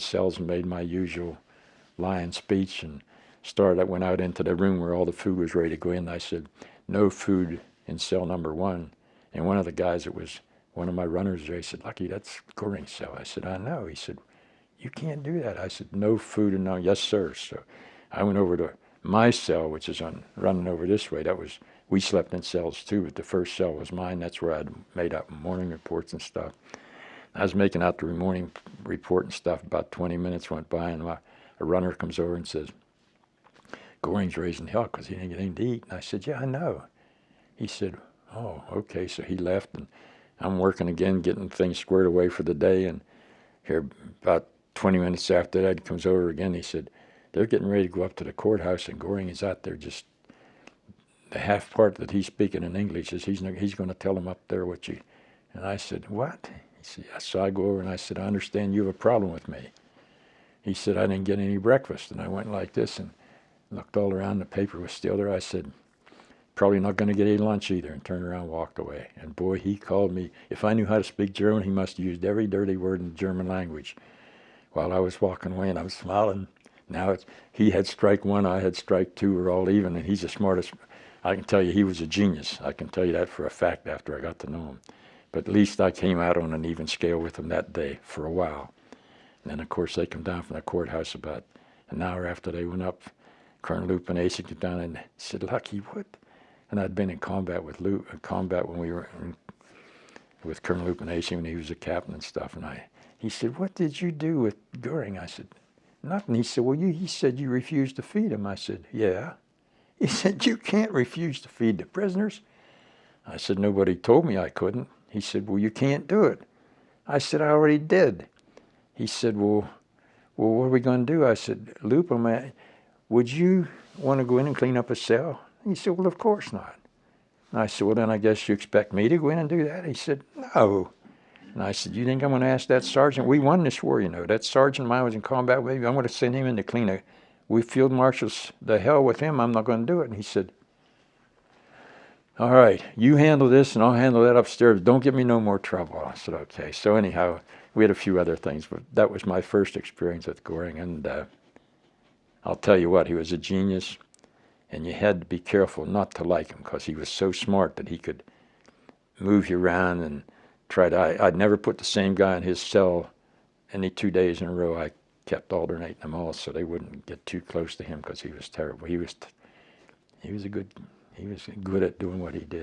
cells and made my usual lying speech and I went out into the room where all the food was ready to go in. I said, no food in cell number 1. And one of the guys that was one of my runners there, he said, Lucky, that's Goring's cell. I said, I know. He said, you can't do that. I said, no food and no, yes, sir. So I went over to my cell, which is running over this way. We slept in cells too, but the first cell was mine. That's where I'd made up morning reports and stuff. I was making out the morning report and stuff. About 20 minutes went by, and a runner comes over and says, Goring's raising hell because he didn't get anything to eat. And I said, yeah, I know. He said, oh, okay. So he left, and I'm working again, getting things squared away for the day. And here, about 20 minutes after that, he comes over again. He said, they're getting ready to go up to the courthouse, and Goring is out there just the half part that he's speaking in English is he's going to tell them up there what you. And I said, what? He said, yeah. So I go over and I said, I understand you have a problem with me. He said, I didn't get any breakfast. And I went like this and looked all around. The paper was still there. I said, probably not going to get any lunch either, and turned around and walked away. And boy, he called me. If I knew how to speak German, he must have used every dirty word in the German language. While I was walking away, and I was smiling. Now he had strike 1, I had strike 2. We're all even, and he's the smartest. I can tell you he was a genius. I can tell you that for a fact after I got to know him. But at least I came out on an even scale with him that day for a while. And then, of course, they come down from the courthouse about an hour after they went up. Colonel Lupinacci came down and said, Lucky, what? And I'd been in combat with when we were with Colonel Lupinacci when he was a captain and stuff. And he said, what did you do with Goring? I said, nothing. He said, well, he said you refused to feed him. I said, yeah. He said, you can't refuse to feed the prisoners. I said, nobody told me I couldn't. He said, well, you can't do it. I said, I already did. He said, well, what are we going to do? I said, Lupa, man, would you want to go in and clean up a cell? He said, well, of course not. And I said, well, then I guess you expect me to go in and do that? He said, no. And I said, you think I'm going to ask that sergeant? We won this war, you know. That sergeant of mine was in combat with me. I'm going to send him in to clean we field marshals the hell with him. I'm not going to do it. And he said, all right, you handle this and I'll handle that upstairs. Don't give me no more trouble. I said, okay. So anyhow, we had a few other things, but that was my first experience with Goring. And I'll tell you what, he was a genius. And you had to be careful not to like him because he was so smart that he could move you around and I'd never put the same guy in his cell any 2 days in a row. I kept alternating them all so they wouldn't get too close to him because he was terrible. He was good at doing what he did.